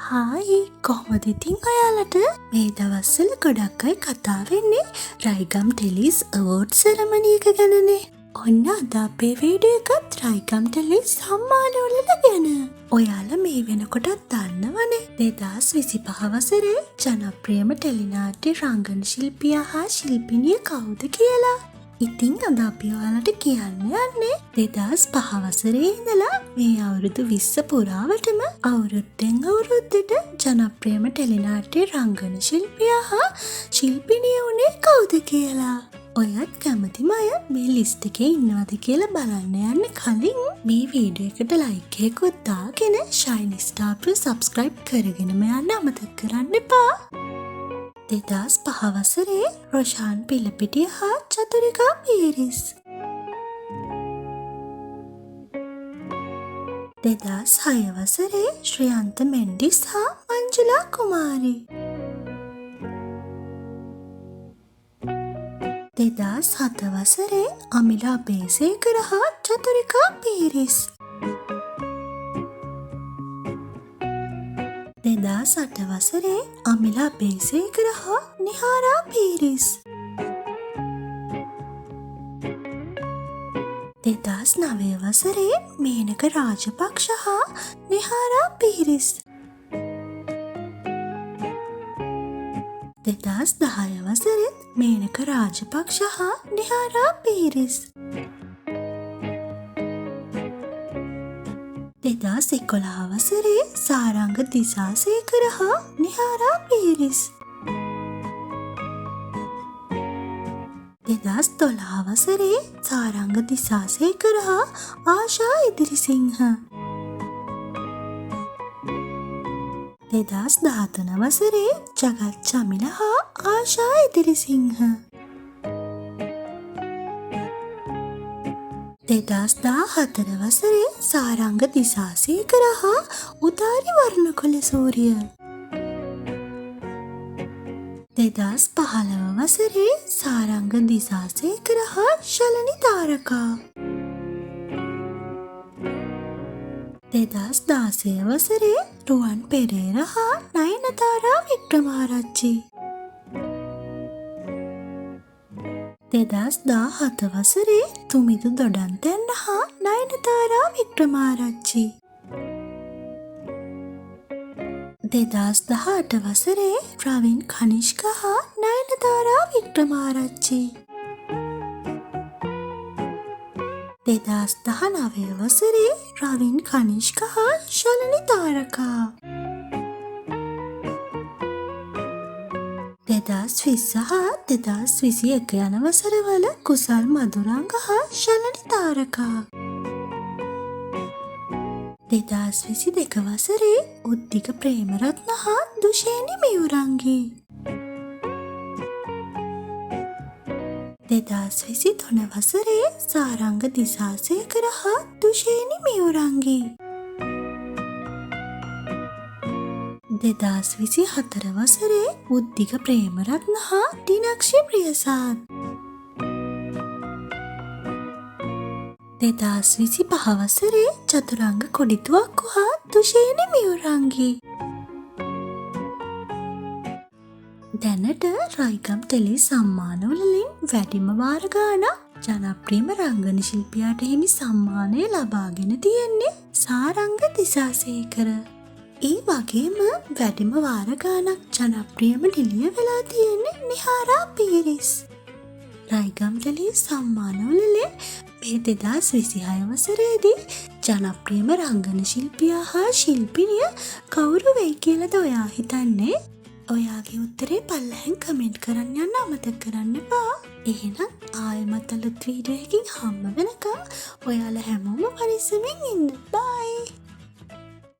Hi කොහොමද ඉතින් ඔයාලට මේ දවස්වල ගොඩක් අය කතා වෙන්නේ රයිගම් ටෙලිස් අවෝඩ් සෙරමනි එක ගැනනේ. ඔන්න අද අපේ වීඩියෝ එකත් රයිගම් ටෙලිස් සම්මානවලට ගැන. ඔයාලා මේ වෙනකොටත් දන්නවනේ 2025 වසරේ ජනප්‍රියම ටෙලිනාට්‍ය රංගන ශිල්පියා හා ශිල්පිනිය කවුද කියලා. ඉතින් අද අපි ඔයාලට කියන්න යන්නේ 2005 වසරේ ඉඳලා මේ අවුරුදු 20 පුරාවටම අවුරුද්දෙන් අවුරුද්දට ජනප්‍රියම ටෙලිනාට්‍ය රංගන ශිල්පියා හා ශිල්පිනිය වුණේ කවුද කියලා. ඔයත් කැමතිම අය මේ ලිස්ට් එකේ ඉන්නවද කියලා බලන්න යන්න කලින් මේ වීඩියෝ එකට ලයික් එකකුත් දාගෙන ෂයිනි ස්ටාර් ප්‍ර සබ්ස්ක්‍රයිබ් කරගෙනම යන්න අමතක කරන්න එපා. 2005 වසරේ රොෂාන් පිලපිටිය හා චතුරිකා පීරිස්. 2006 වසරේ ශ්‍රියන්ත මෙන්ඩිස් හා මංජුලා කුමාරි. 2007 වසරේ අමිලා බේසේකර හා චතුරිකා පීරිස්. 2008 වසරේ අමිලා බේසේකර හා නිහාරා පීරිස්. 2009 වසරේ මේනක රාජපක්ෂ හා නිහාරා පීරිස්. 2010 වසරේ මේනක රාජපක්ෂ හා නිහාරා පීරිස්. 2011 වසරේ සාරංග දිසාසේකර හා නිහාරා පීරිස්. 2012 වසරේ සාරංග දිසාසේකර හා ආශා ඉදිරිසිංහ. 2013 වසරේ ජගත් චමිල හා ආශා ඉදිරිසිංහ. 2014 වසරේ සාරංග දිසාසේකර හා උදාරි වර්ණකොළ සූරිය. 2015 වසරේ සාරංග දිසාසේකර හා ශලනි තාරකා. 2016 වසරේ රුවන් පෙරේර හා නයනතාරා වික්‍රමාරච්චි. 2017 වසරේ තුමිදු දොඩන්තැන්න හා නයනතාරා වික්‍රමාරච්චි. 2018 වසරේ ප්‍රවීන් කනිෂ්ක හා නයනතාරා වික්‍රමාරච්චි. 2019 වසරේ රවින් කනිෂ්ක හා ශලනි තාරකා. 2020 හා 2021 යන වසරවල කුසල් මදුරංග හා ශලනි තාරකා. 2022 වසරේ උද්දික ප්‍රේමරත්න හා දුෂේනි මියුරංගී. 2023 වසරේ සාරංග දිසාසේකර හා දුෂේනි මියුරංගී. 2024 වසරේ උද්දික ප්‍රේමරත්න හා දිනක්ෂි ප්‍රියසාද්. 2025 වසරේ චතුරංග කොඩිතුවක්කු හා දුෂේනි මියුරංගී. දැනට රයිගම් ටෙලි සම්මානවලින් වැඩිම වාර ගාණක් ජනප්‍රියම රංගන ශිල්පියාට හිමි සම්මානය ලබාගෙන තියෙන්නේ සාරංග දිසාසේකර. ඒ වගේම වැඩිම වාර ගාණක් ජනප්‍රියම නිළිය වෙලා තියෙන්නේ නිහාරා පීරිස්. රයිගම් ටෙලි සම්මානවලින් මේ 2026 වසරේදී ජනප්‍රියම රංගන ශිල්පියා හා ශිල්පිනිය කවුරු වෙයි කියලාද ඔයා හිතන්නේ? ඔයාගේ උත්තරේ පල්ලෙහෙන් කමෙන්ට් කරන්න යන්න අමතක කරන්න එපා. එහෙනම් ආයෙමත් අලුත් වීඩියෝ එකකින් හම්බ වෙනකම් ඔයාලා හැමෝම පරිස්සමින් ඉන්න. බයි.